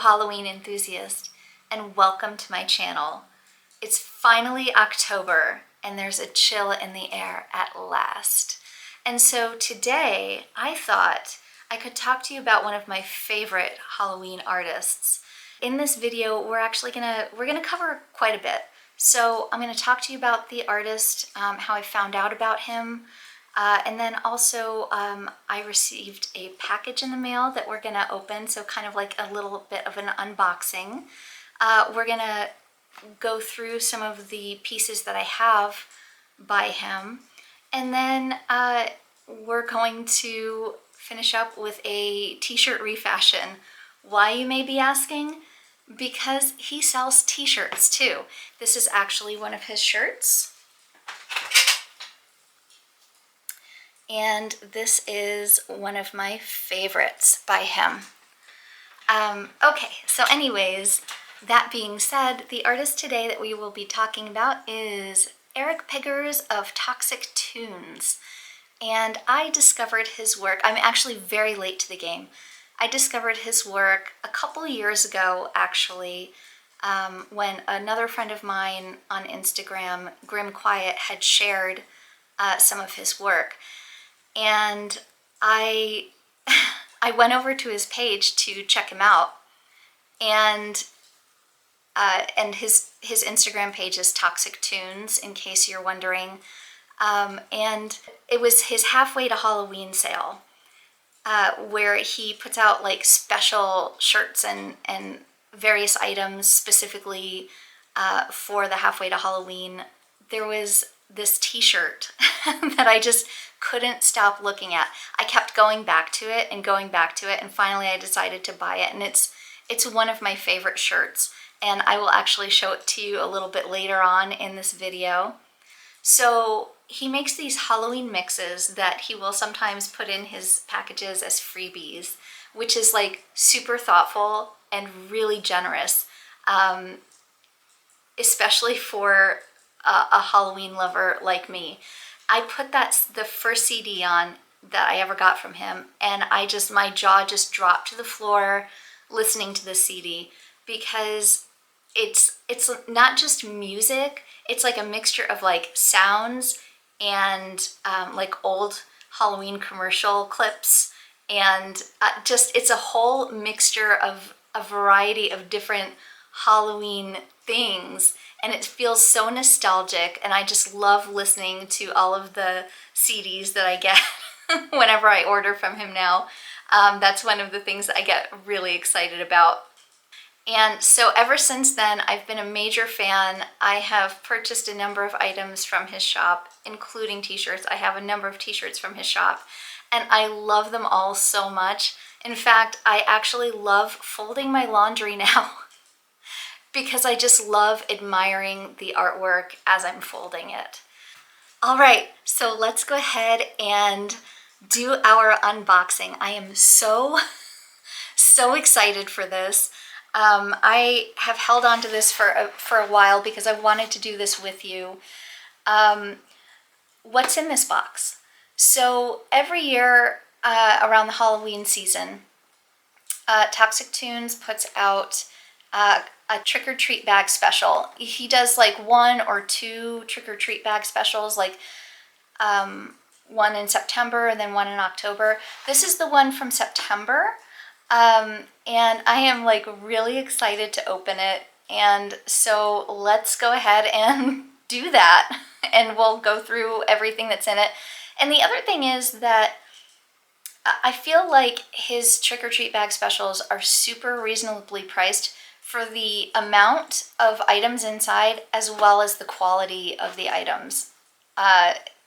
Halloween enthusiast, and welcome to my channel. It's finally October and there's a chill in the air at last. And so today I thought I could talk to you about one of my favorite Halloween artists. In this video, we're gonna cover quite a bit. So I'm gonna talk to you about the artist, how I found out about him, and then also I received a package in the mail that we're gonna open, so kind of like a little bit of an unboxing. We're gonna go through some of the pieces that I have by him, and then we're going to finish up with a t-shirt refashion. Why, you may be asking? Because he sells t-shirts too. This is actually one of his shirts. And this is one of my favorites by him. Okay, so anyways, that being said, the artist today that we will be talking about is Pigors of Toxic Toons. And I discovered his work, I'm actually very late to the game. I discovered his work a couple years ago, actually, when another friend of mine on Instagram, Grim Quiet, had shared some of his work. And I went over to his page to check him out, and his Instagram page is Toxic Toons, in case you're wondering. And it was his halfway to Halloween sale, where he puts out like special shirts and various items specifically for the halfway to Halloween. There was this t-shirt that I just couldn't stop looking at. I kept going back to it, and finally I decided to buy it, and it's one of my favorite shirts, and I will actually show it to you a little bit later on in this video. So he makes these Halloween mixes that he will sometimes put in his packages as freebies, which is like super thoughtful and really generous, especially for a Halloween lover like me. I put the first CD on that I ever got from him, and my jaw just dropped to the floor listening to the CD, because it's not just music, it's like a mixture of like sounds and like old Halloween commercial clips, and it's a whole mixture of a variety of different Halloween things, and it feels so nostalgic, and I just love listening to all of the CDs that I get whenever I order from him now. That's one of the things that I get really excited about. And so ever since then, I've been a major fan. I have purchased a number of items from his shop, including t-shirts. I have a number of t-shirts from his shop, and I love them all so much. In fact, I actually love folding my laundry now because I just love admiring the artwork as I'm folding it. All right, so let's go ahead and do our unboxing. I am so excited for this. I have held on to this for a while because I wanted to do this with you. What's in this box? So every year around the Halloween season, Toxic Toons puts out a trick-or-treat bag special. He does like 1 or 2 trick-or-treat bag specials, like one in September and then one in October. This is the one from September, and I am like really excited to open it, and so let's go ahead and do that, and we'll go through everything that's in it. And the other thing is that I feel like his trick-or-treat bag specials are super reasonably priced for the amount of items inside, as well as the quality of the items.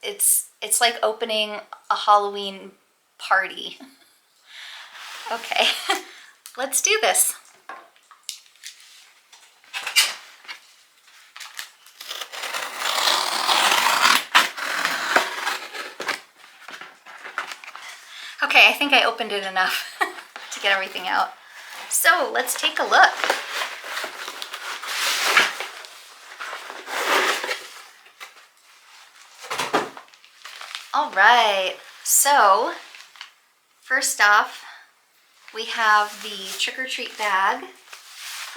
It's like opening a Halloween party. Okay, let's do this. Okay, I think I opened it enough to get everything out. So let's take a look. All right, so first off, we have the trick-or-treat bag.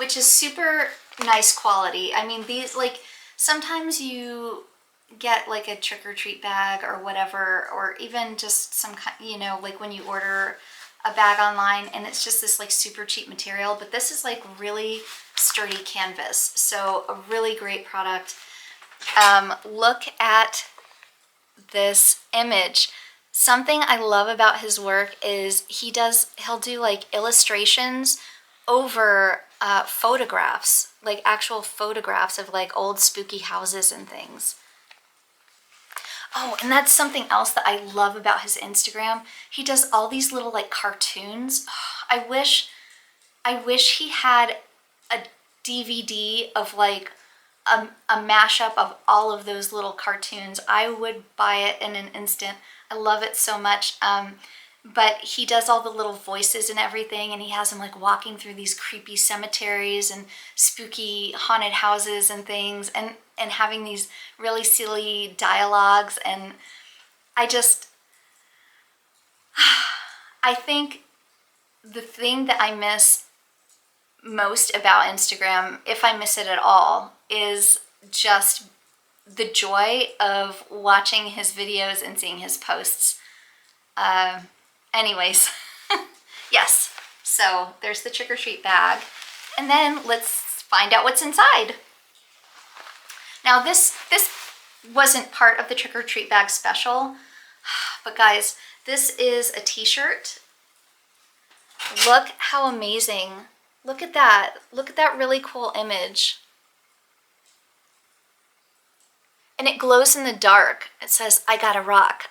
which is super nice quality. I mean, these, like, sometimes you get like a trick-or-treat bag or whatever, or even just some kind, you know, like when you order a bag online and it's just this like super cheap material, but this is like really sturdy canvas. So a really great product. Look at this image. Something I love about his work is he'll do like illustrations over photographs, like actual photographs of like old spooky houses and things. Oh, and that's something else that I love about his Instagram. He does all these little like cartoons. I wish he had a DVD of like a mashup of all of those little cartoons. I would buy it in an instant. I love it so much. But he does all the little voices and everything, and he has them like walking through these creepy cemeteries and spooky haunted houses and things, and having these really silly dialogues. And I think the thing that I miss most about Instagram, if I miss it at all, is just the joy of watching his videos and seeing his posts. Anyways, yes, so there's the trick-or-treat bag. And then let's find out what's inside. Now this wasn't part of the trick-or-treat bag special, but guys, this is a t-shirt. Look how amazing. Look at that. Look at that really cool image. And it glows in the dark. It says, "I gotta rock."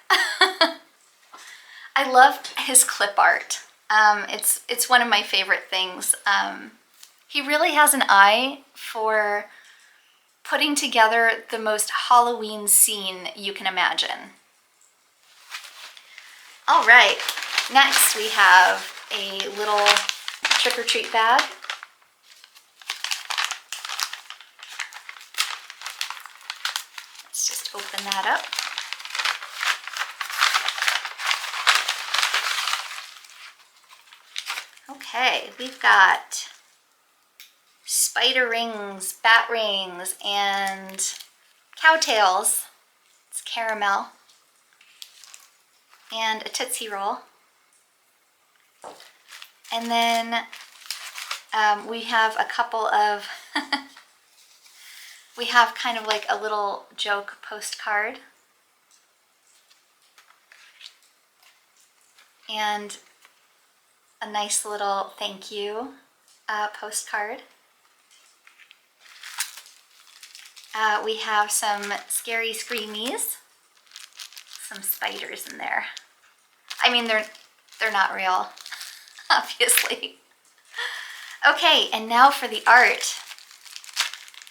I love his clip art. It's one of my favorite things. He really has an eye for putting together the most Halloween scene you can imagine. All right, next we have a little trick-or-treat bag. Let's just open that up. Okay, we've got spider rings, bat rings, and cowtails. It's caramel. And a Tootsie Roll. And then we have a couple of, we have kind of like a little joke postcard. And a nice little thank you postcard. We have some scary screamies. Some spiders in there. I mean, they're not real, obviously. Okay, and now for the art.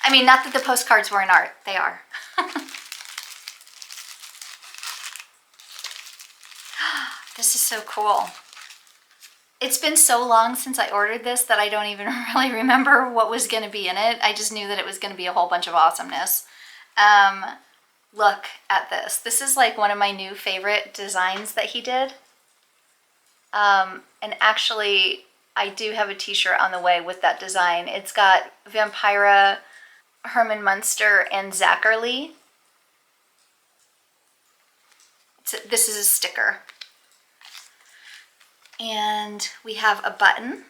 I mean, not that the postcards weren't art, they are. This is so cool. It's been so long since I ordered this that I don't even really remember what was going to be in it. I just knew that it was going to be a whole bunch of awesomeness. Look at this. This is like one of my new favorite designs that he did. And actually, I do have a t-shirt on the way with that design. It's got Vampira, Herman Munster, and Zachary. This is a sticker. And we have a button.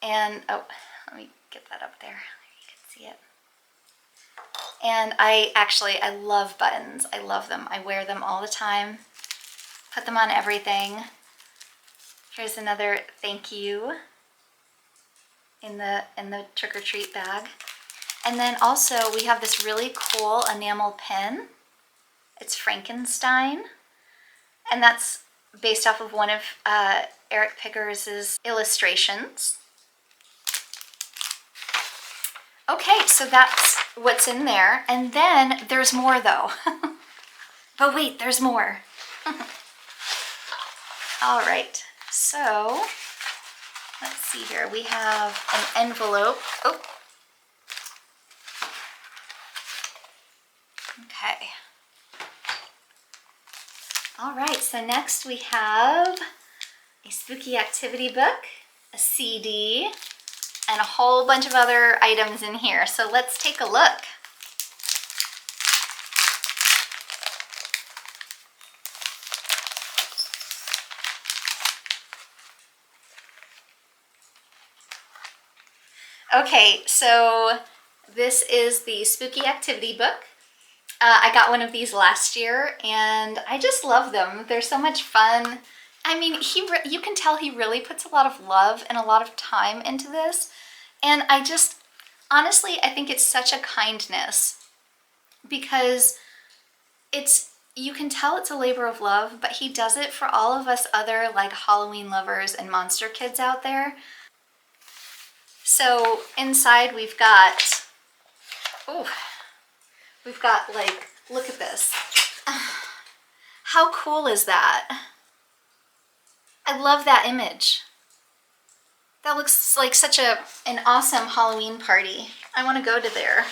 And, oh, let me get that up there. You can see it. And I love buttons. I love them. I wear them all the time. Put them on everything. Here's another thank you in the trick-or-treat bag. And then also we have this really cool enamel pen. It's Frankenstein. And that's based off of one of Eric Pigors' illustrations. Okay, so that's what's in there. And then there's more though. But wait, there's more. All right, so let's see here. We have an envelope. Oh. Okay. All right, so next we have a spooky activity book, a CD, and a whole bunch of other items in here. So let's take a look. Okay, so this is the Spooky Activity book. I got one of these last year and I just love them. They're so much fun. I mean, you can tell he really puts a lot of love and a lot of time into this. And honestly, I think it's such a kindness because you can tell it's a labor of love, but he does it for all of us other like Halloween lovers and monster kids out there. So inside we've got, like, look at this. How cool is that? I love that image. That looks like such an awesome Halloween party. I want to go to there.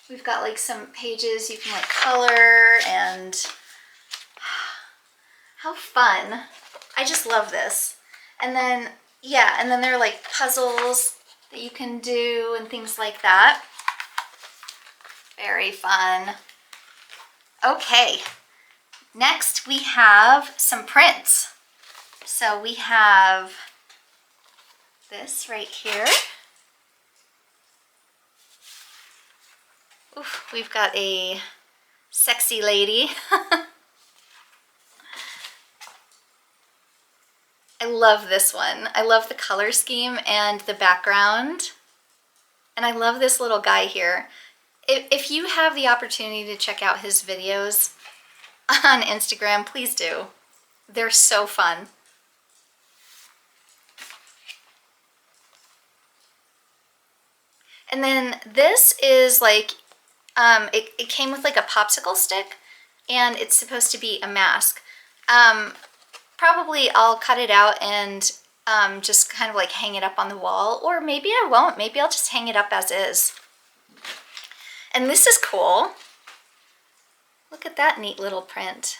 We've got like some pages you can like color and how fun. I just love this. And then, yeah, and then there are like puzzles that you can do and things like that. Very fun. Okay, next we have some prints. So we have this right here. Oof, we've got a sexy lady. I love this one. I love the color scheme and the background. And I love this little guy here. If you have the opportunity to check out his videos on Instagram, please do. They're so fun. And then this is like, it came with like a popsicle stick and it's supposed to be a mask. Probably I'll cut it out and just kind of like hang it up on the wall, or maybe I won't. Maybe I'll just hang it up as is. And this is cool. Look at that neat little print.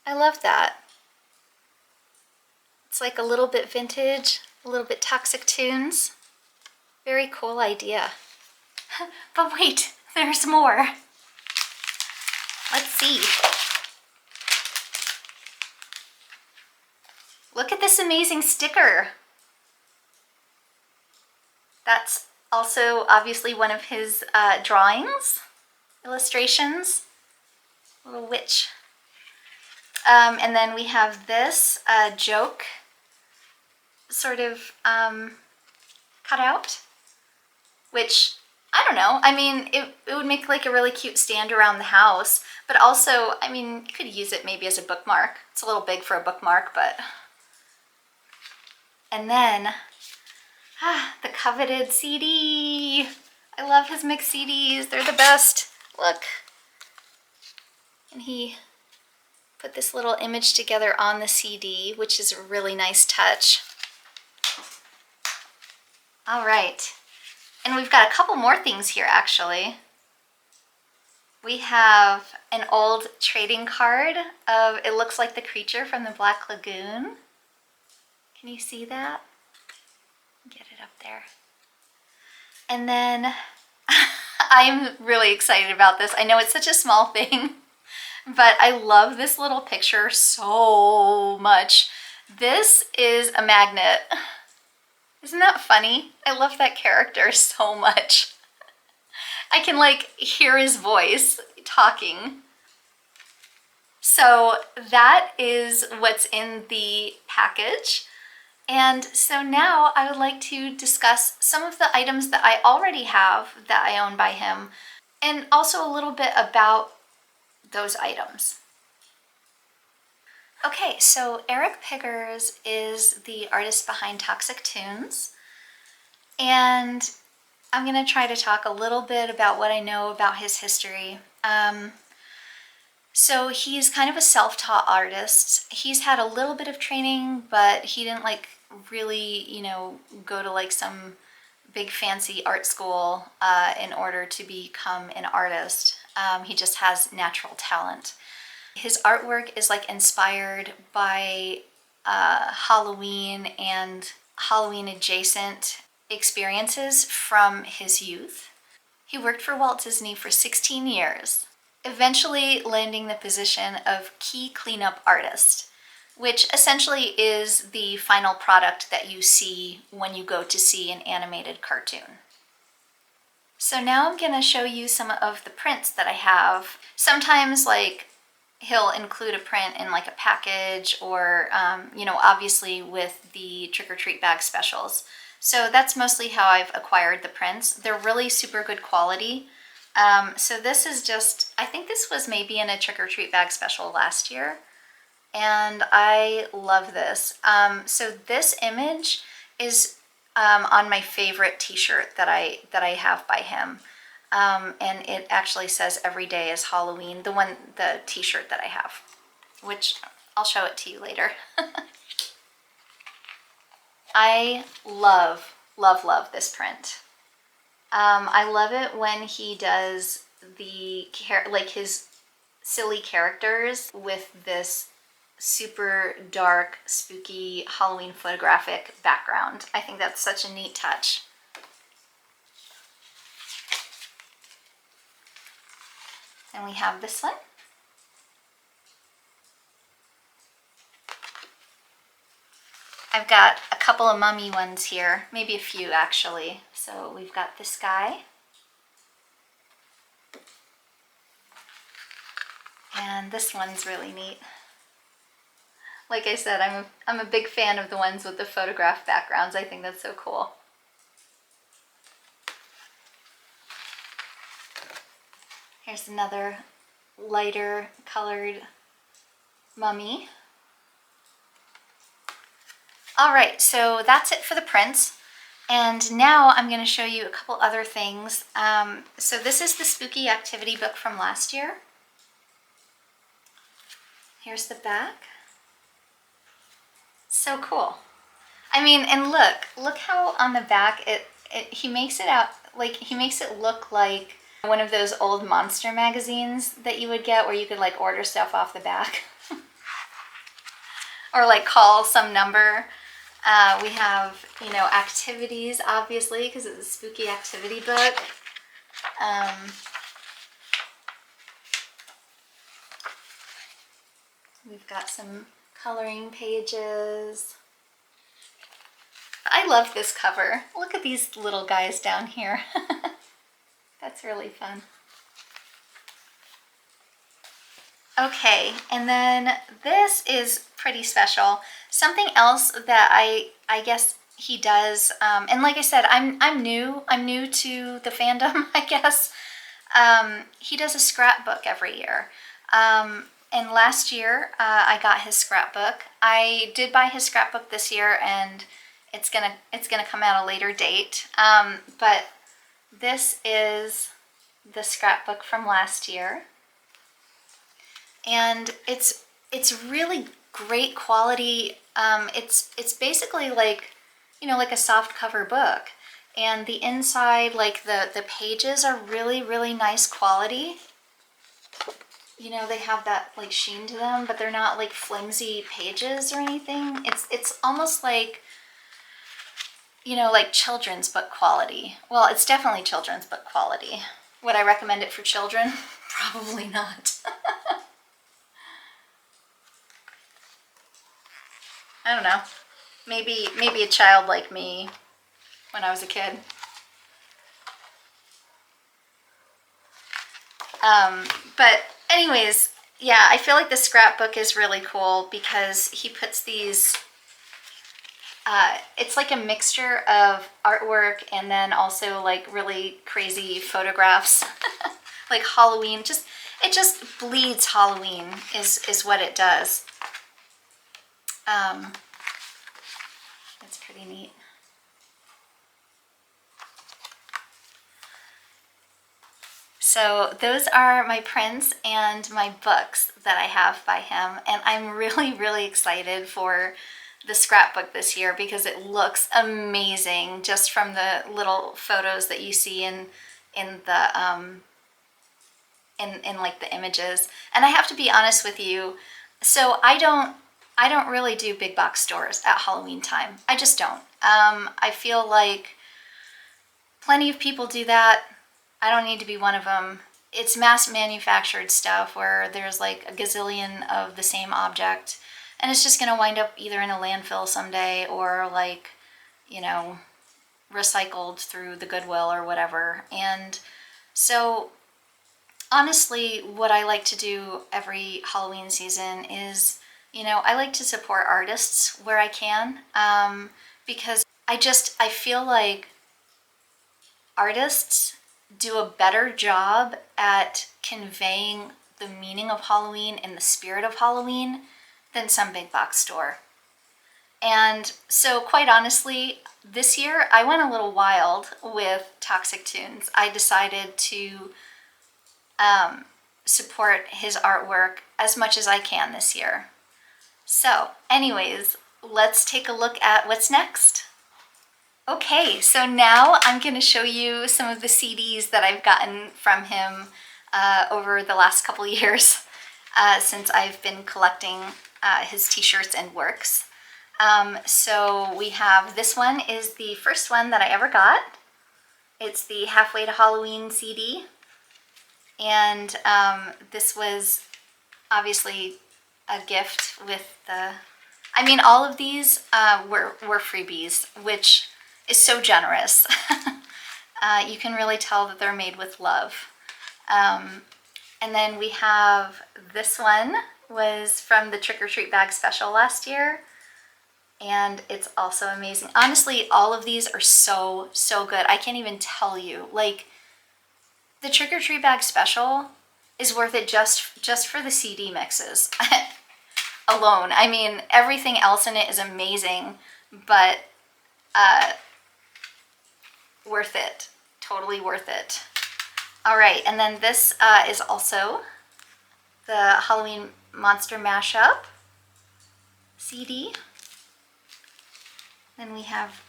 I love that. It's like a little bit vintage, a little bit Toxic Toons. Very cool idea. But wait, there's more. Let's see. Look at this amazing sticker. That's also obviously one of his drawings, illustrations. Little witch. And then we have this joke sort of cut out, which, I don't know, I mean, it would make like a really cute stand around the house, but also, I mean, you could use it maybe as a bookmark. It's a little big for a bookmark, but... And then, the coveted CD. I love his mixed CDs. They're the best. Look. And he put this little image together on the CD, which is a really nice touch. All right. And we've got a couple more things here, actually. We have an old trading card of, it looks like the creature from the Black Lagoon. Can you see that? Get it up there. And then I'm really excited about this. I know it's such a small thing, but I love this little picture so much. This is a magnet. Isn't that funny? I love that character so much. I can like hear his voice talking. So that is what's in the package. And so now I would like to discuss some of the items that I already have that I own by him, and also a little bit about those items. Okay, so Eric Pigors is the artist behind Toxic Toons, and I'm going to try to talk a little bit about what I know about his history. So he's kind of a self-taught artist. He's had a little bit of training, but he didn't like really, you know, go to like some big fancy art school in order to become an artist. He just has natural talent. His artwork is like inspired by Halloween and Halloween adjacent experiences from his youth. He worked for Walt Disney for 16 years, eventually landing the position of key cleanup artist, which essentially is the final product that you see when you go to see an animated cartoon. So now I'm gonna show you some of the prints that I have. Sometimes like he'll include a print in like a package or, you know, obviously with the trick-or-treat bag specials. So that's mostly how I've acquired the prints. They're really super good quality. So this is just, I think this was maybe in a trick-or-treat bag special last year. And I love this. So this image is on my favorite t-shirt that I have by him. And it actually says "Every day is Halloween," the t-shirt that I have, which I'll show it to you later. I love, love, love this print. I love it when he does like his silly characters with this super dark, spooky Halloween photographic background. I think that's such a neat touch. And we have this one. I've got a couple of mummy ones here, maybe a few actually. So we've got this guy. And this one's really neat. Like I said, I'm a big fan of the ones with the photograph backgrounds. I think that's so cool. Here's another lighter colored mummy. All right, so that's it for the prints. And now I'm going to show you a couple other things. So this is the Spooky Activity book from last year. Here's the back. So cool. I mean, and look how on the back he makes it out, like he makes it look like one of those old monster magazines that you would get where you could like order stuff off the back. Or like call some number. We have, you know, activities, obviously, because it's a Spooky Activity book. We've got some coloring pages. I love this cover. Look at these little guys down here. That's really fun. Okay, and then this is pretty special. Something else that I guess he does, and like I said, I'm new to the fandom, I guess. He does a scrapbook every year. And last year I got his scrapbook. I did buy his scrapbook this year, and it's gonna come out a later date. But this is the scrapbook from last year. And it's really great quality. It's basically like, you know, like a soft cover book, and the inside, like the pages are really, really nice quality. You know, they have that like sheen to them, but they're not like flimsy pages or anything. It's almost like, you know, like children's book quality. Well, it's definitely children's book quality. Would I recommend it for children? Probably not. I don't know. Maybe a child like me when I was a kid. But anyways, yeah, I feel like the scrapbook is really cool because he puts these, it's like a mixture of artwork and then also like really crazy photographs. Like Halloween, it just bleeds Halloween is what it does. That's pretty neat. So those are my prints and my books that I have by him, and I'm really, really excited for the scrapbook this year because it looks amazing just from the little photos that you see in the in like the images. And I have to be honest with you, so I don't I don't really do big box stores at Halloween time. I just don't. I feel like plenty of people do that. I don't need to be one of them. It's mass manufactured stuff where there's like a gazillion of the same object, and it's just gonna wind up either in a landfill someday or like, you know, recycled through the Goodwill or whatever. And so honestly, what I like to do every Halloween season is, you know, I like to support artists where I can, because I feel like artists do a better job at conveying the meaning of Halloween and the spirit of Halloween than some big box store. And so quite honestly, this year I went a little wild with Toxic Toons. I decided to support his artwork as much as I can this year. So anyways, let's take a look at what's next. Okay, so now I'm going to show you some of the CDs that I've gotten from him over the last couple years since I've been collecting his t-shirts and works. So we have, this one is the first one that I ever got. It's the Halfway to Halloween CD. And this was obviously a gift with the, I mean, all of these were freebies, which is so generous. You can really tell that they're made with love. And then we have this one, was from the Trick or Treat Bag Special last year. And it's also amazing. Honestly, all of these are so, so good. I can't even tell you. Like, the Trick or Treat Bag Special is worth it just for the CD mixes alone. I mean, everything else in it is amazing, but worth it. Totally worth it. All right, and then this is also the Halloween Monster Mashup CD. Then we have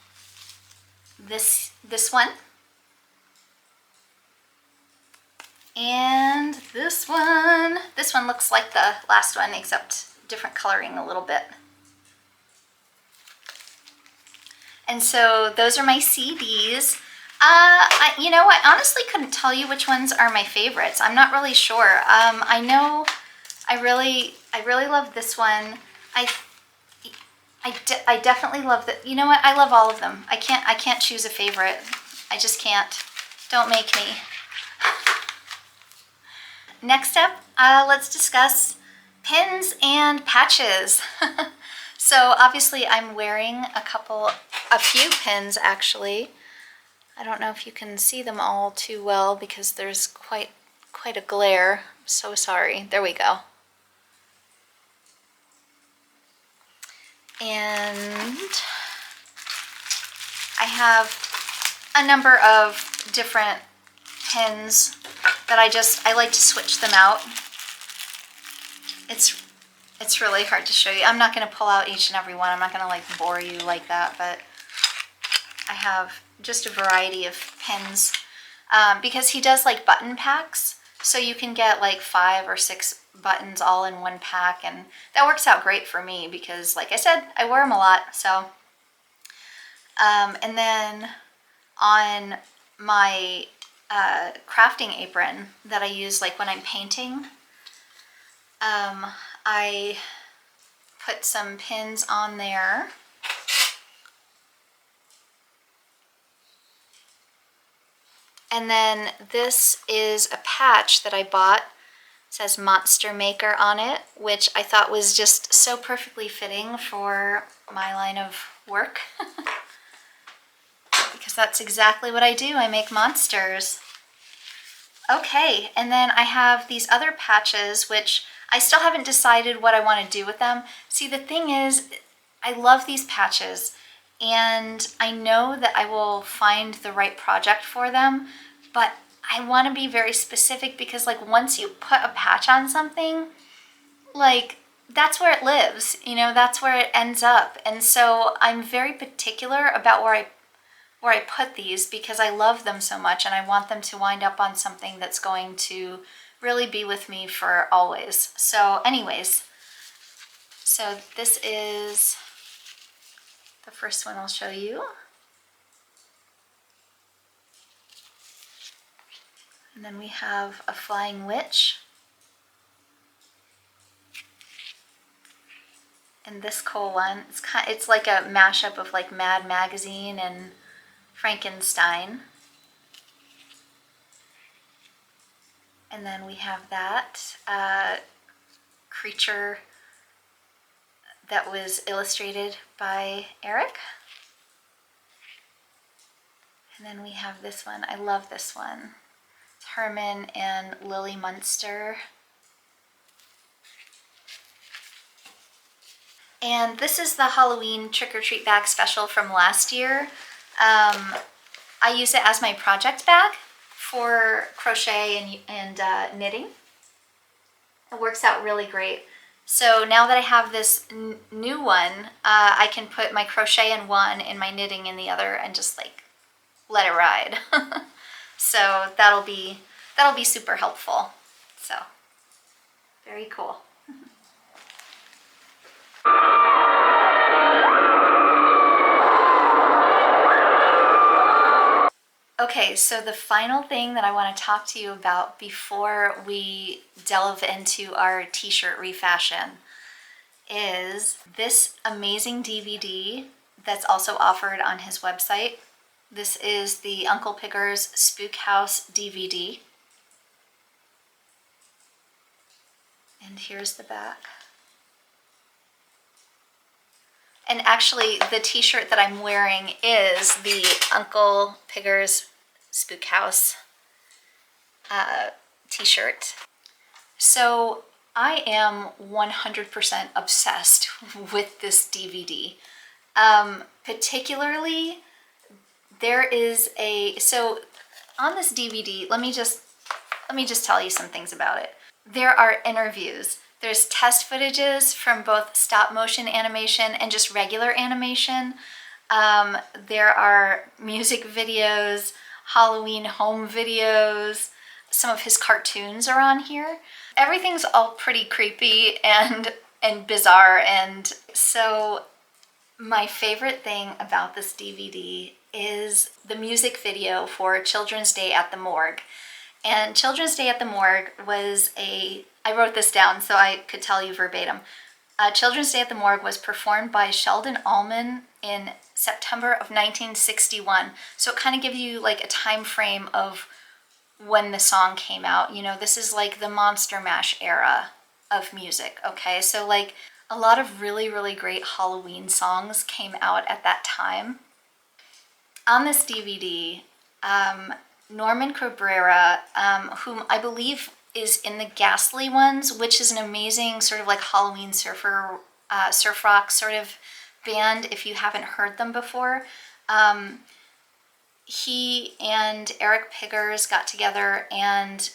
this one. And this one. This one looks like the last one, except different coloring a little bit. And so those are my CDs. You know, I honestly couldn't tell you which ones are my favorites. I'm not really sure. I know I really love this one. I definitely love that. You know what? I love all of them. I can't choose a favorite. I just can't. Don't make me. Next up, let's discuss pins and patches. So obviously I'm wearing a few pins actually. I don't know if you can see them all too well because there's quite a glare. I'm so sorry. There we go. And I have a number of different pins that I like to switch them out. It's really hard to show you. I'm not going to pull out each and every one. I'm not going to like bore you like that, but I have just a variety of pins because he does like button packs. So you can get like 5 or 6 buttons all in one pack, and that works out great for me because, like I said, I wear them a lot. So, and then on my crafting apron that I use like when I'm painting, I put some pins on there. And then this is a patch that I bought. It says Monster Maker on it, which I thought was just so perfectly fitting for my line of work. Because that's exactly what I do. I make monsters. Okay, and then I have these other patches, which I still haven't decided what I want to do with them. See, the thing is, I love these patches, and I know that I will find the right project for them, but I want to be very specific because, like, once you put a patch on something, like, that's where it lives, you know, that's where it ends up. And so I'm very particular about where I put these because I love them so much and I want them to wind up on something that's going to really be with me for always. So anyways, So this is the first one I'll show you. And then we have a flying witch. And this cool one, it's like a mashup of like Mad Magazine and Frankenstein. And then we have that creature that was illustrated by Eric. And then we have this one. I love this one. It's Herman and Lily Munster. And this is the Halloween trick-or-treat bag special from last year. I use it as my project bag for crochet and knitting. It works out really great. So now that I have this new one, I can put my crochet in one and my knitting in the other and just like let it ride. So that'll be super helpful. So very cool. Okay, so the final thing that I want to talk to you about before we delve into our t-shirt refashion is this amazing DVD that's also offered on his website. This is the Uncle Pigors Spook House DVD. And here's the back. And actually, the t-shirt that I'm wearing is the Uncle Pigors Spook House t-shirt. So I am 100% obsessed with this DVD. Particularly, there is so on this DVD, let me just tell you some things about it. There are interviews. There's test footages from both stop motion animation and just regular animation. There are music videos, Halloween home videos. Some of his cartoons are on here. Everything's all pretty creepy and bizarre. And so my favorite thing about this DVD is the music video for Children's Day at the Morgue. And Children's Day at the Morgue was I wrote this down so I could tell you verbatim. Children's Day at the Morgue was performed by Sheldon Allman in September of 1961. So it kind of gives you like a time frame of when the song came out. You know, this is like the Monster Mash era of music, okay? So like a lot of really, really great Halloween songs came out at that time. On this DVD, Norman Cabrera, whom I believe is in the Ghastly Ones, which is an amazing sort of like Halloween surf rock sort of band if you haven't heard them before. He and Eric Pigors got together and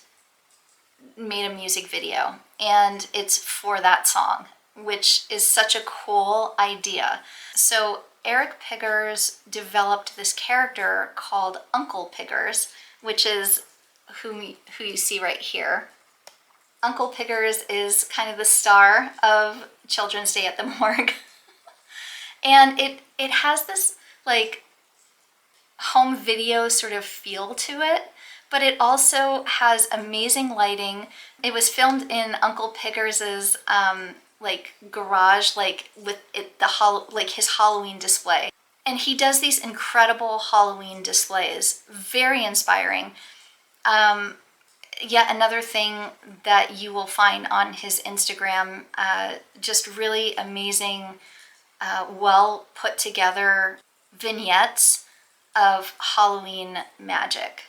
made a music video, and it's for that song, which is such a cool idea. So Eric Pigors developed this character called Uncle Pigors, which is who you see right here. Uncle Pigors is kind of the star of Children's Day at the Morgue. And it has this like home video sort of feel to it, but it also has amazing lighting. It was filmed in Uncle Pigors's like garage, like with like his Halloween display. And he does these incredible Halloween displays, very inspiring. Yet another thing that you will find on his Instagram, just really amazing, well put together vignettes of Halloween magic.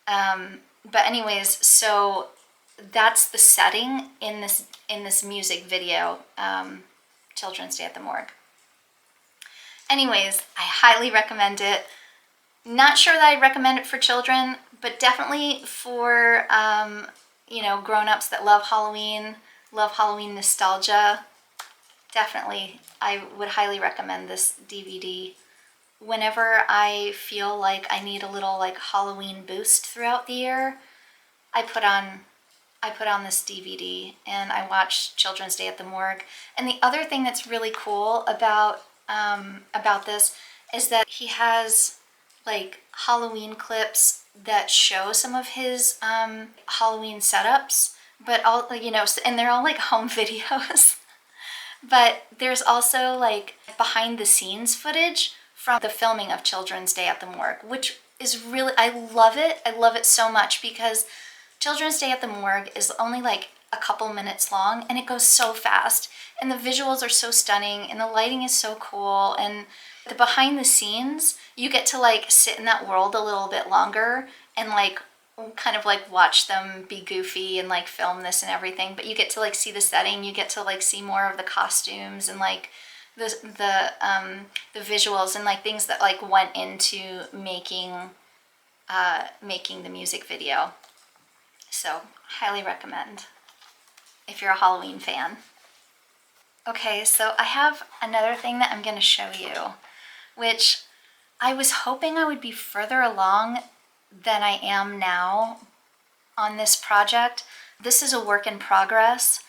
But anyways, so that's the setting in this music video, Children's Day at the Morgue. Anyways, I highly recommend it. Not sure that I'd recommend it for children, but definitely for you know, grown-ups that love Halloween nostalgia. Definitely, I would highly recommend this DVD. Whenever I feel like I need a little like Halloween boost throughout the year, I put on I put on this DVD and I watched Children's Day at the Morgue. And the other thing that's really cool about this is that he has like Halloween clips that show some of his Halloween setups, but all, you know, and they're all like home videos. But there's also like behind the scenes footage from the filming of Children's Day at the Morgue, which is really, I love it. I love it so much because Children's Day at the Morgue is only like a couple minutes long and it goes so fast. And the visuals are so stunning and the lighting is so cool. And the behind the scenes, you get to like sit in that world a little bit longer and like kind of like watch them be goofy and like film this and everything. But you get to like see the setting, you get to like see more of the costumes and like the visuals and like things that like went into making the music video. So highly recommend if you're a Halloween fan. Okay, so I have another thing that I'm going to show you, which I was hoping I would be further along than I am now on this project. This is a work in progress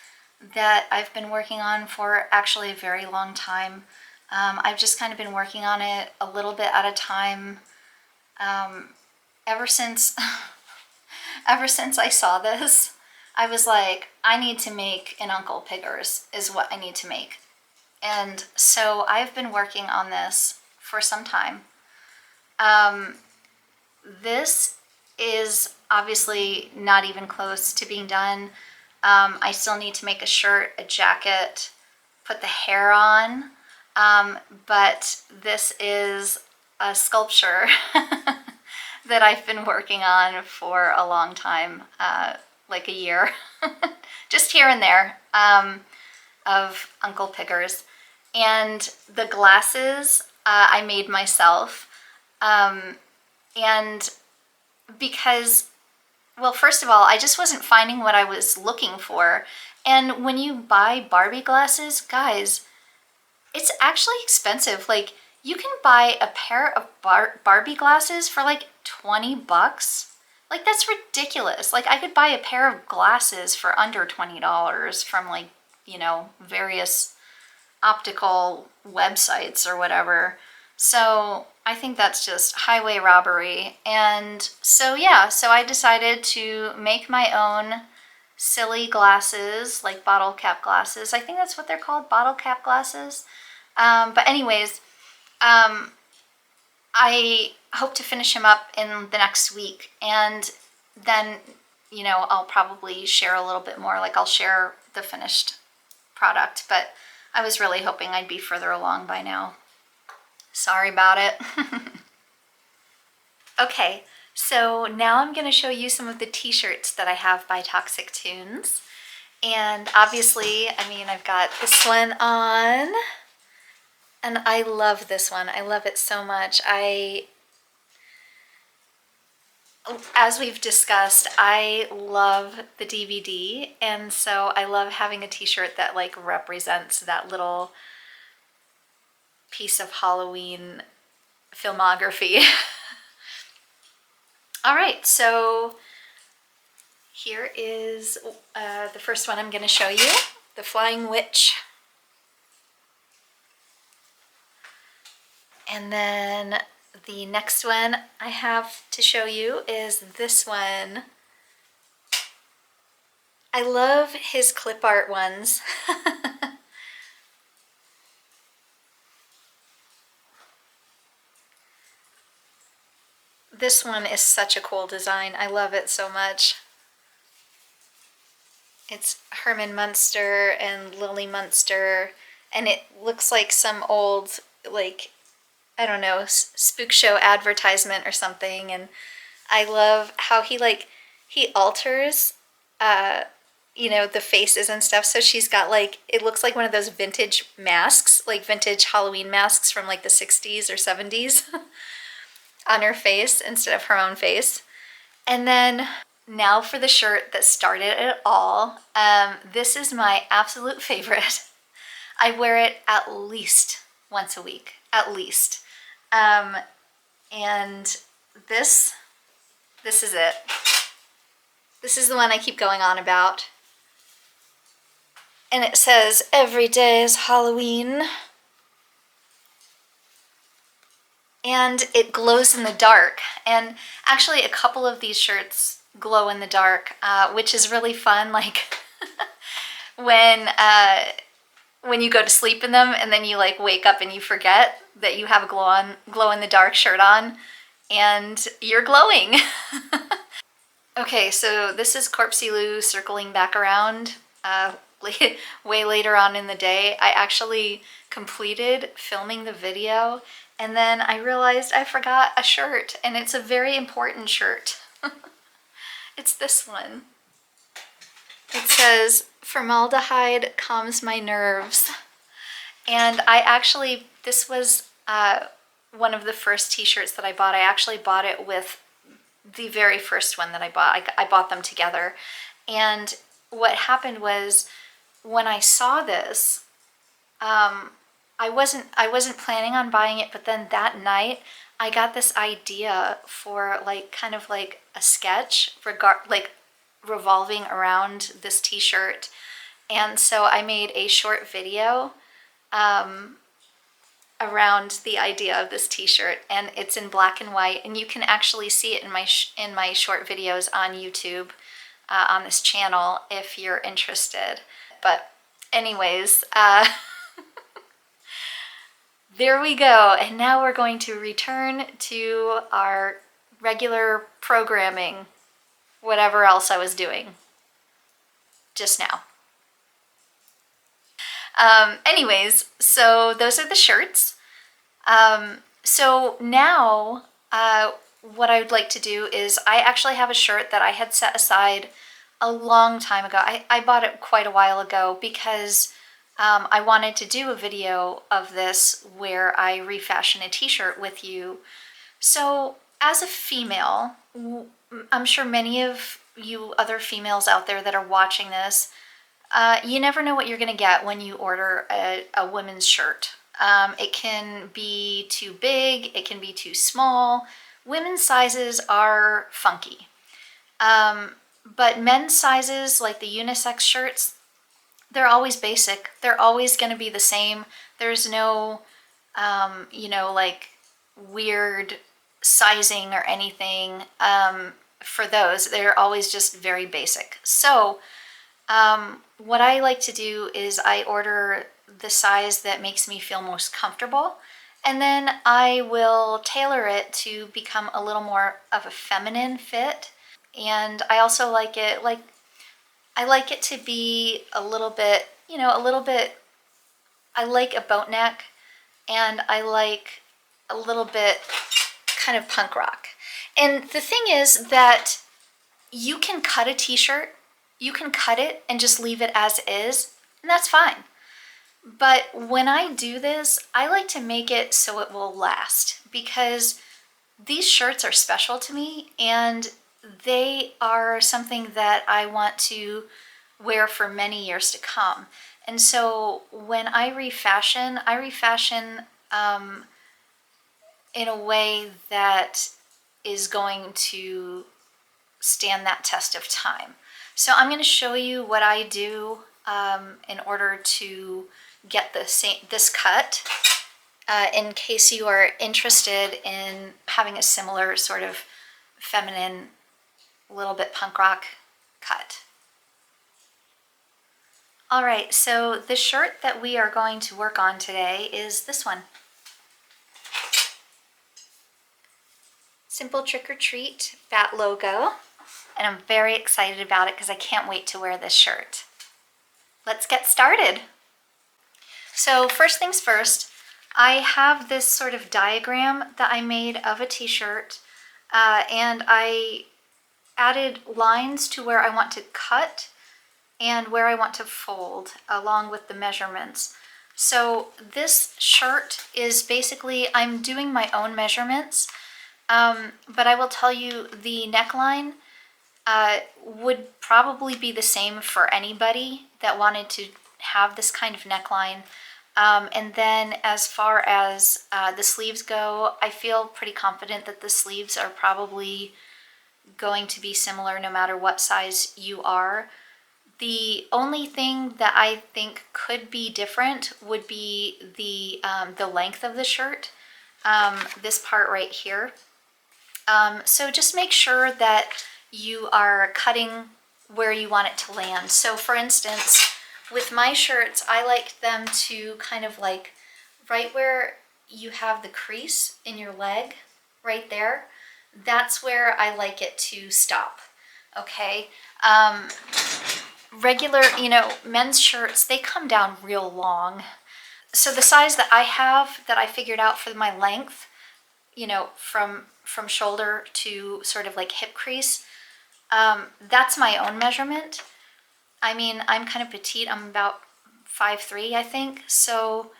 that I've been working on for actually a very long time. I've just kind of been working on it a little bit at a time ever since I saw this. I was like, I need to make an Uncle Pigors is what I need to make. And so I've been working on this for some time. This is obviously not even close to being done. I still need to make a shirt, a jacket, put the hair on, but this is a sculpture that I've been working on for a long time, like a year, just here and there, of Uncle Pigors. And the glasses I made myself, and because, well, first of all, I just wasn't finding what I was looking for. And when you buy Barbie glasses, guys, it's actually expensive. Like, you can buy a pair of Barbie glasses for like 20 bucks. Like, that's ridiculous. Like, I could buy a pair of glasses for under $20 from like, you know, various optical websites or whatever. So I think that's just highway robbery. And so yeah, so I decided to make my own silly glasses, like bottle cap glasses. I think that's what they're called, bottle cap glasses. But anyways, I hope to finish him up in the next week, and then, you know, I'll probably share a little bit more, like I'll share the finished product, but I was really hoping I'd be further along by now. Sorry about it. Okay, so now I'm going to show you some of the t-shirts that I have by Toxic Toons. And obviously, I mean, I've got this one on, and I love this one. I love it so much. As we've discussed, I love the DVD, and so I love having a t-shirt that like represents that little piece of Halloween filmography. All right, so here is the first one I'm going to show you, the Flying Witch. And then the next one I have to show you is this one. I love his clip art ones. This one is such a cool design. I love it so much. It's Herman Munster and Lily Munster, and it looks like some old, like, I don't know, spook show advertisement or something. And I love how he alters, you know, the faces and stuff. So she's got like, it looks like one of those vintage masks, like vintage Halloween masks from like the 60s or 70s on her face instead of her own face. And then now for the shirt that started it all. This is my absolute favorite. I wear it at least once a week, at least. And this is it. This is the one I keep going on about. And it says, "Every day is Halloween." And it glows in the dark. And actually a couple of these shirts glow in the dark, which is really fun. Like when you go to sleep in them and then you like wake up and you forget that you have a glow in the dark shirt on and you're glowing. Okay, so this is Corpsey Lou circling back around way later on in the day. I actually completed filming the video and then I realized I forgot a shirt, and it's a very important shirt. It's this one. It says, "Formaldehyde calms my nerves." And this was one of the first t-shirts that I bought. I actually bought it with the very first one that I bought. I bought them together. And what happened was, when I saw this, I wasn't planning on buying it, but then that night I got this idea for like kind of like a sketch revolving around this t-shirt. And so I made a short video around the idea of this t-shirt, and it's in black and white, and you can actually see it in my short videos on YouTube on this channel if you're interested. But anyways, there we go. And now we're going to return to our regular programming, whatever else I was doing just now. Anyways, so those are the shirts. So now what I would like to do is, I actually have a shirt that I had set aside a long time ago. I bought it quite a while ago because I wanted to do a video of this where I refashion a t-shirt with you. So as a female, I'm sure many of you other females out there that are watching this, you never know what you're going to get when you order a women's shirt. It can be too big, it can be too small. Women's sizes are funky. But men's sizes, like the unisex shirts, they're always basic. They're always going to be the same. There's no, like weird sizing or anything for those. They're always just very basic. So what I like to do is I order the size that makes me feel most comfortable, and then I will tailor it to become a little more of a feminine fit. And I also like it, I like it to be a little bit, I like a boat neck, and I like a little bit kind of punk rock. And the thing is that you can cut a t-shirt, you can cut it and just leave it as is, and that's fine. But when I do this, I like to make it so it will last, because these shirts are special to me and they are something that I want to wear for many years to come. And so when I refashion in a way that is going to stand that test of time. So I'm going to show you what I do in order to get this cut, in case you are interested in having a similar sort of feminine, little bit punk rock cut. All right, so the shirt that we are going to work on today is this one. Simple Trick or Treat bat logo, and I'm very excited about it because I can't wait to wear this shirt. Let's get started. So first things first, I have this sort of diagram that I made of a t-shirt, and I added lines to where I want to cut and where I want to fold along with the measurements. So this shirt is basically, I'm doing my own measurements, but I will tell you the neckline would probably be the same for anybody that wanted to have this kind of neckline. And then as far as the sleeves go, I feel pretty confident that the sleeves are probably going to be similar no matter what size you are. The only thing that I think could be different would be the length of the shirt, this part right here. So just make sure that you are cutting where you want it to land. So for instance, with my shirts, I like them to kind of like right where you have the crease in your leg, right there. That's where I like it to stop, okay? Regular, you know, men's shirts, they come down real long. So the size that I have, that I figured out for my length, you know, from shoulder to sort of like hip crease, that's my own measurement. I mean, I'm kind of petite. I'm about 5'3", I think. So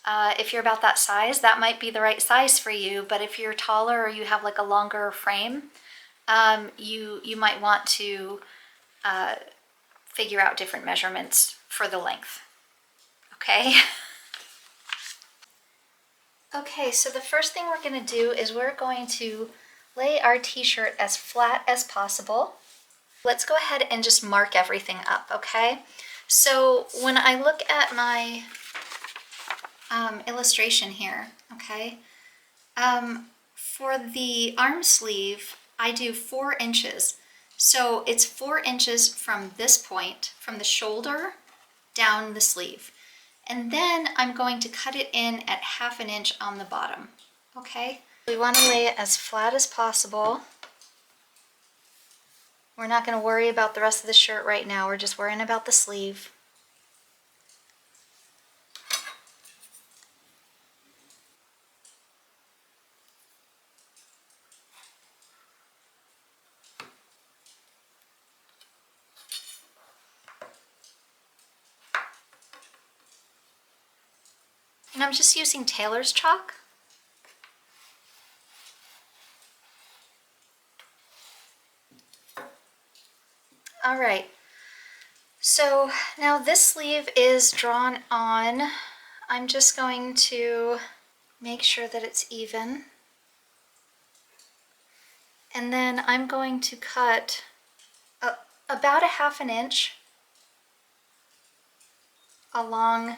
if you're about that size, that might be the right size for you. But if you're taller or you have like a longer frame, you might want to figure out different measurements for the length. Okay? Okay, so the first thing we're going to do is we're going to lay our t-shirt as flat as possible. Let's go ahead and just mark everything up, okay? So when I look at my illustration here, okay, for the arm sleeve, I do 4 inches. So it's 4 inches from this point, from the shoulder down the sleeve. And then I'm going to cut it in at 1/2 inch on the bottom, okay? We want to lay it as flat as possible. We're not going to worry about the rest of the shirt right now. We're just worrying about the sleeve. And I'm just using tailor's chalk. All right, so now this sleeve is drawn on. I'm just going to make sure that it's even. And then I'm going to cut about 1/2 inch along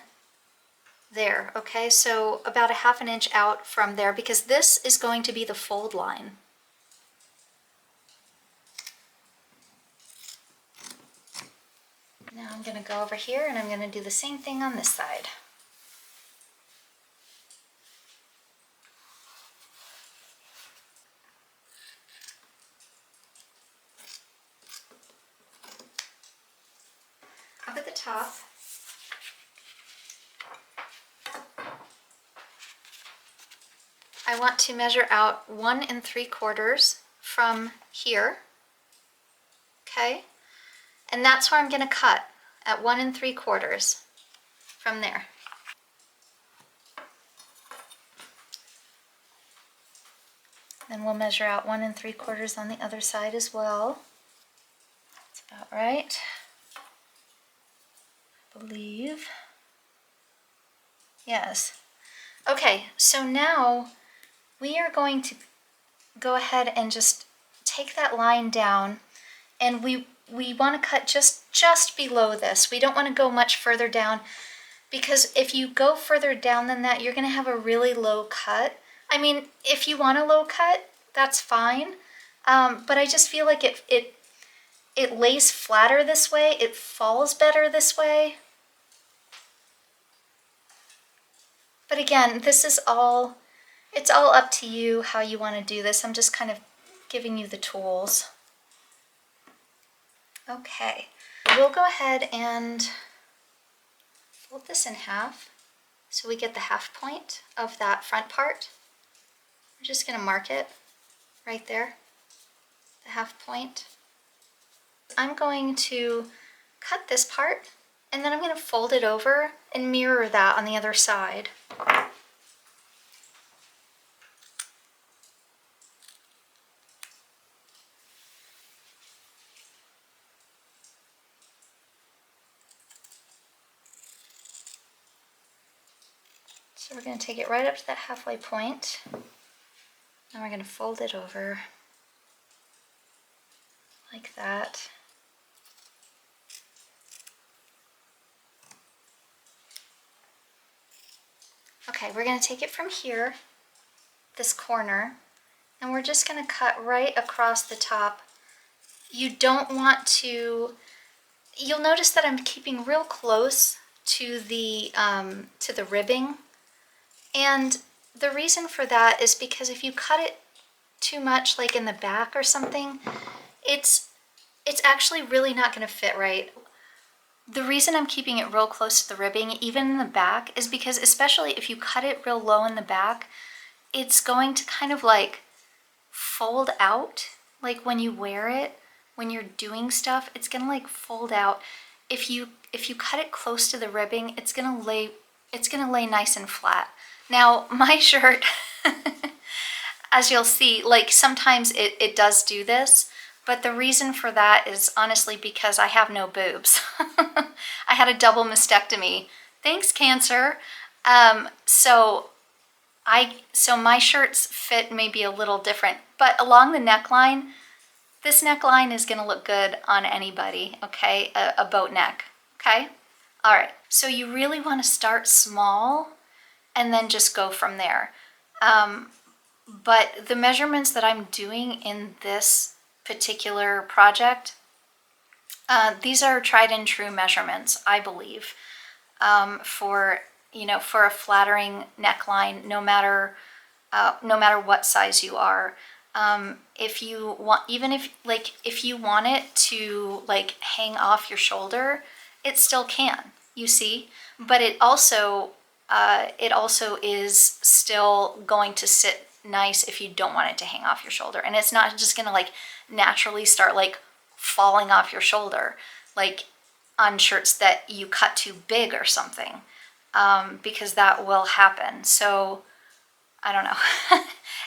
there, okay? So about 1/2 inch out from there, because this is going to be the fold line. Now I'm going to go over here and I'm going to do the same thing on this side. Up at the top, I want to measure out 1 3/4 from here, okay? And that's where I'm going to cut, at 1 3/4 from there. Then we'll measure out 1 3/4 on the other side as well. That's about right, I believe. Yes. Okay, so now we are going to go ahead and just take that line down, and we want to cut just below this. We don't want to go much further down, because if you go further down than that, you're going to have a really low cut. I mean, if you want a low cut, that's fine, but I just feel like it lays flatter this way. It falls better this way. But again, this is all, it's all up to you how you want to do this. I'm just kind of giving you the tools. Okay, we'll go ahead and fold this in half so we get the 1/2 point of that front part. We're just going to mark it right there, the 1/2 point. I'm going to cut this part, and then I'm going to fold it over and mirror that on the other side. So we're going to take it right up to that halfway point, and we're going to fold it over. like that. Okay, we're going to take it from here, this corner, and we're just going to cut right across the top. You don't want to, you'll notice that I'm keeping real close to the ribbing. And the reason for that is because if you cut it too much, like in the back or something, it's actually really not going to fit right. The reason I'm keeping it real close to the ribbing, even in the back, is because especially if you cut it real low in the back, it's going to kind of like fold out. Like when you wear it, when you're doing stuff, it's gonna like fold out. If you cut it close to the ribbing, it's gonna lay nice and flat. Now my shirt, as you'll see, like sometimes it does do this. But the reason for that is honestly because I have no boobs. I had a double mastectomy. Thanks, cancer. So my shirts fit maybe a little different, but along the neckline, this neckline is gonna look good on anybody, okay? A boat neck, okay? All right, so you really wanna start small and then just go from there. But the measurements that I'm doing in this particular project, these are tried and true measurements, I believe, for a flattering neckline, no matter what size you are. If you want, even if you want it to like hang off your shoulder, it still can, you see, but it also is still going to sit nice if you don't want it to hang off your shoulder, and it's not just gonna like naturally start like falling off your shoulder like on shirts that you cut too big or something, because that will happen. So I don't know.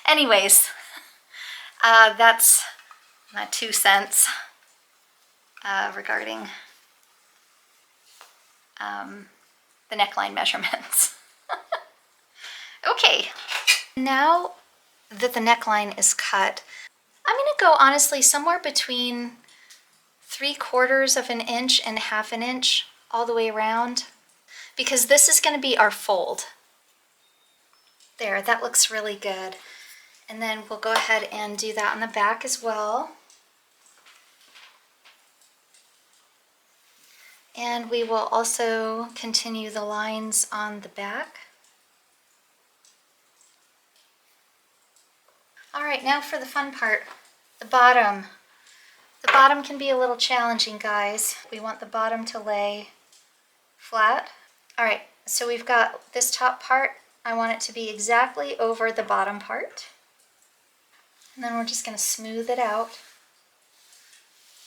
Anyways, that's my 2 cents regarding the neckline measurements. Okay, now that the neckline is cut, I'm gonna go honestly somewhere between 3/4 of an inch and 1/2 an inch all the way around, because this is gonna be our fold. There, that looks really good. And then we'll go ahead and do that on the back as well. And we will also continue the lines on the back. All right, now for the fun part, the bottom. The bottom can be a little challenging, guys. We want the bottom to lay flat. All right, so we've got this top part. I want it to be exactly over the bottom part. And then we're just gonna smooth it out.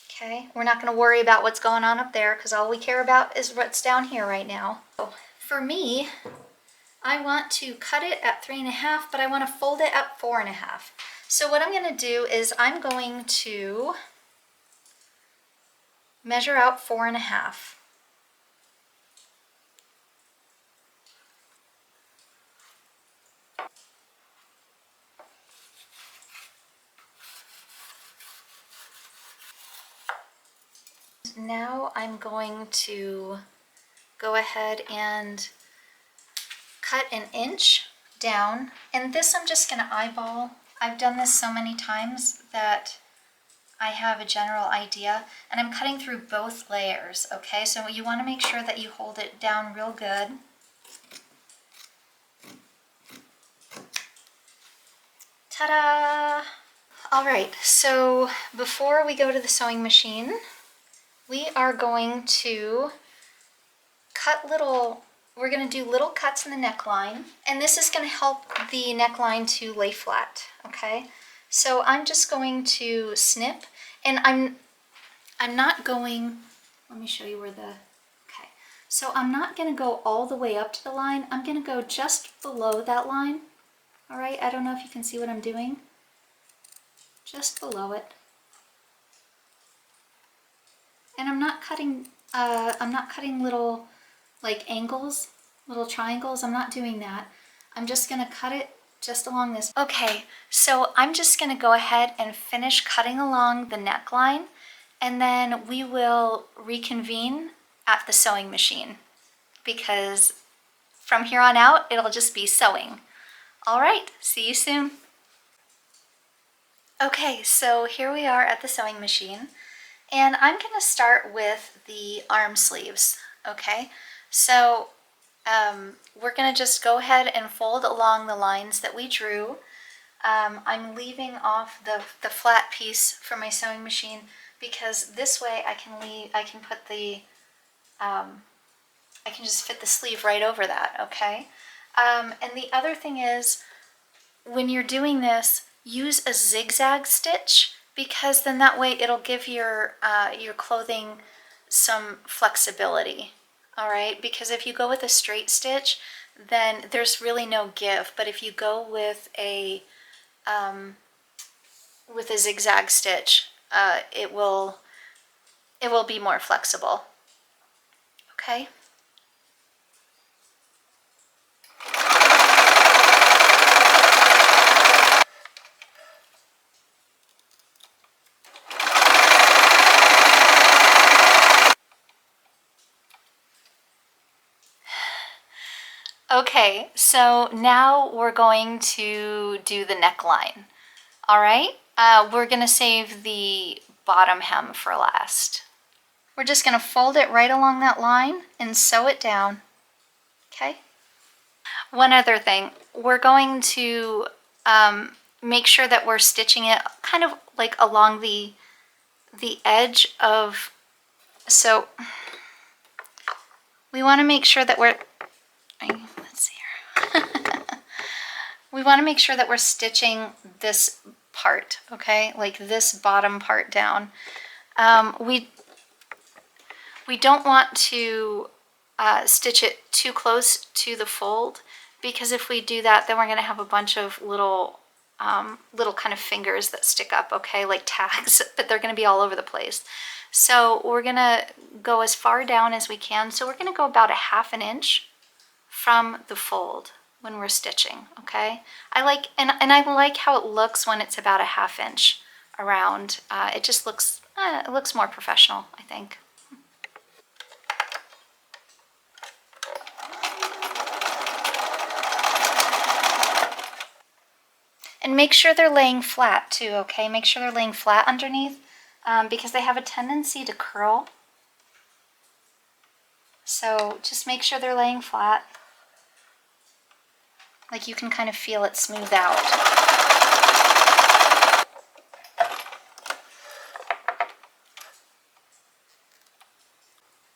Okay, we're not gonna worry about what's going on up there because all we care about is what's down here right now. So for me, I want to cut it at 3.5, but I want to fold it at 4.5. So what I'm going to do is I'm going to measure out 4.5. Now I'm going to go ahead and cut 1 inch down, and this I'm just going to eyeball. I've done this so many times that I have a general idea, and I'm cutting through both layers, okay? So you want to make sure that you hold it down real good. Ta-da! All right, so before we go to the sewing machine, we are going to we're going to do little cuts in the neckline, and this is going to help the neckline to lay flat, okay? So I'm just going to snip, and I'm not going, let me show you where okay. So I'm not going to go all the way up to the line. I'm going to go just below that line, all right? I don't know if you can see what I'm doing. Just below it. And I'm not cutting little like angles, little triangles. I'm not doing that. I'm just gonna cut it just along this. Okay, so I'm just gonna go ahead and finish cutting along the neckline, and then we will reconvene at the sewing machine, because from here on out, it'll just be sewing. All right, see you soon. Okay, so here we are at the sewing machine, and I'm going to start with the arm sleeves, okay? So we're going to just go ahead and fold along the lines that we drew. I'm leaving off the flat piece for my sewing machine because this way I can put the, I can just fit the sleeve right over that, okay? And the other thing is, when you're doing this, use a zigzag stitch, because then that way it'll give your clothing some flexibility. All right, because if you go with a straight stitch, then there's really no give. But if you go with a zigzag stitch, it will be more flexible. Okay. Okay, so now we're going to do the neckline. All right, we're gonna save the bottom hem for last. We're just gonna fold it right along that line and sew it down, okay? One other thing, we're going to make sure that we're stitching it kind of like along the edge of, so we wanna make sure that we're, let's see here. We want to make sure that we're stitching this part, okay? Like this bottom part down. We don't want to stitch it too close to the fold, because if we do that, then we're going to have a bunch of little kind of fingers that stick up, okay? Like tags, but they're going to be all over the place. So we're going to go as far down as we can. So we're going to go about 1/2 inch from the fold when we're stitching, okay? I like how it looks when it's about 1/2 inch around. It just looks, it looks more professional, I think. And make sure they're laying flat too, okay? Make sure they're laying flat underneath, because they have a tendency to curl. So just make sure they're laying flat. Like you can kind of feel it smooth out.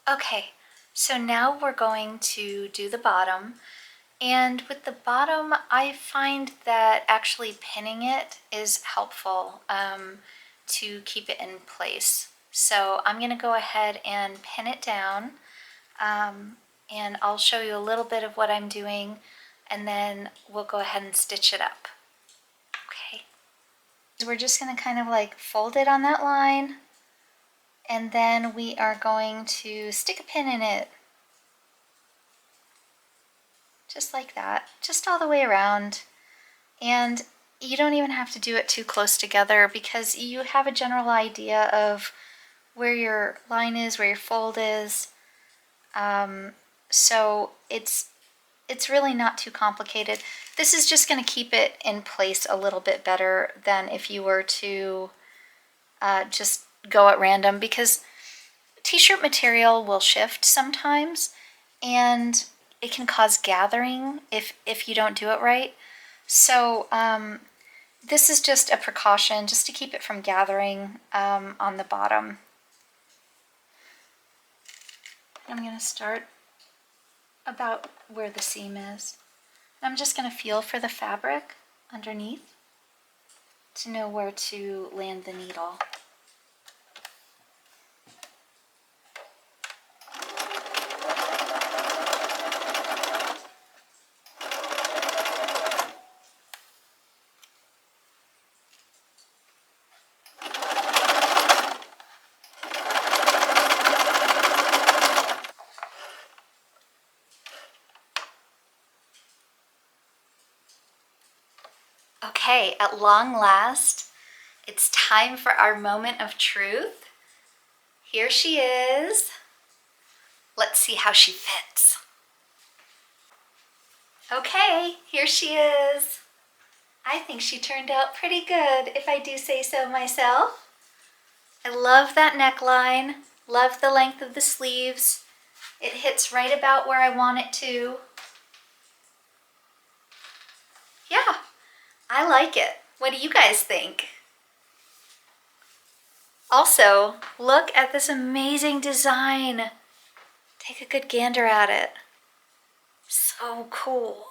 Okay, so now we're going to do the bottom. And with the bottom, I find that actually pinning it is helpful to keep it in place. So I'm going to go ahead and pin it down, and I'll show you a little bit of what I'm doing, and then we'll go ahead and stitch it up. Okay. We're just going to kind of like fold it on that line, and then we are going to stick a pin in it. Just like that, just all the way around. And you don't even have to do it too close together, because you have a general idea of where your line is, where your fold is. So it's really not too complicated. This is just going to keep it in place a little bit better than if you were to just go at random, because t-shirt material will shift sometimes, and it can cause gathering if you don't do it right. So this is just a precaution, just to keep it from gathering on the bottom. I'm going to start about where the seam is. I'm just going to feel for the fabric underneath to know where to land the needle. Okay, at long last, it's time for our moment of truth. here she is. Let's see how she fits. Okay, here she is. I think she turned out pretty good, if I do say so myself. I love that neckline, love the length of the sleeves. It hits right about where I want it to. Yeah, I like it. What do you guys think? Also, look at this amazing design. Take a good gander at it. So cool.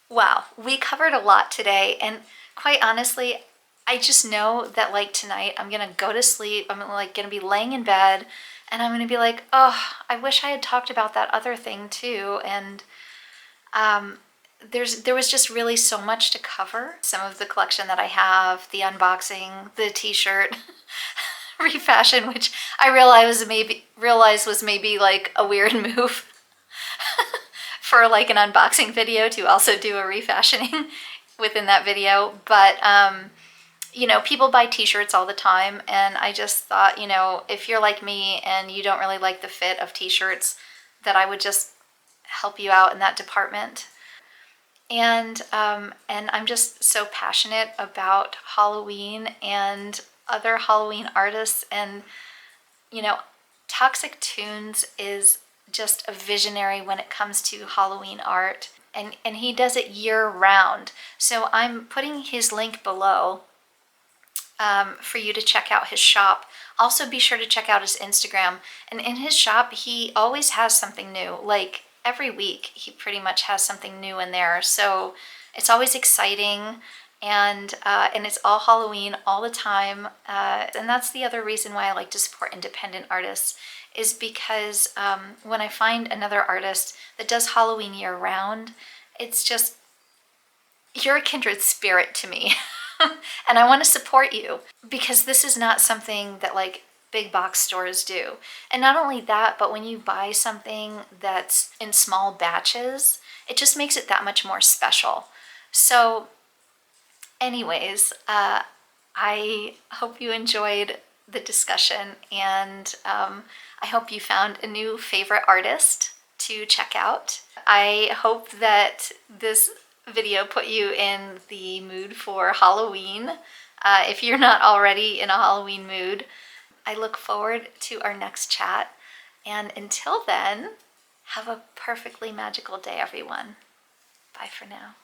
Wow, we covered a lot today, and quite honestly, I just know that like tonight I'm gonna go to sleep. I'm like gonna be laying in bed and I'm gonna be like, oh, I wish I had talked about that other thing too. And there was just really so much to cover. Some of the collection that I have, the unboxing, the t-shirt, refashion, which I realized was maybe like a weird move for like an unboxing video to also do a refashioning within that video. But you know, people buy t-shirts all the time, and I just thought, you know, if you're like me and you don't really like the fit of t-shirts, that I would just help you out in that department. And I'm just so passionate about Halloween and other Halloween artists, and you know, Toxic Toons is just a visionary when it comes to Halloween art, and he does it year round. So I'm putting his link below for you to check out his shop. Also be sure to check out his Instagram. And in his shop, he always has something new. Like every week, he pretty much has something new in there. So it's always exciting, and it's all Halloween all the time. And that's the other reason why I like to support independent artists, is because when I find another artist that does Halloween year round, it's just, you're a kindred spirit to me. And I want to support you, because this is not something that like big box stores do. And not only that, but when you buy something that's in small batches, it just makes it that much more special. So anyways, I hope you enjoyed the discussion, and I hope you found a new favorite artist to check out. I hope that this video put you in the mood for Halloween. If you're not already in a Halloween mood, I look forward to our next chat. And until then, have a perfectly magical day, everyone. Bye for now.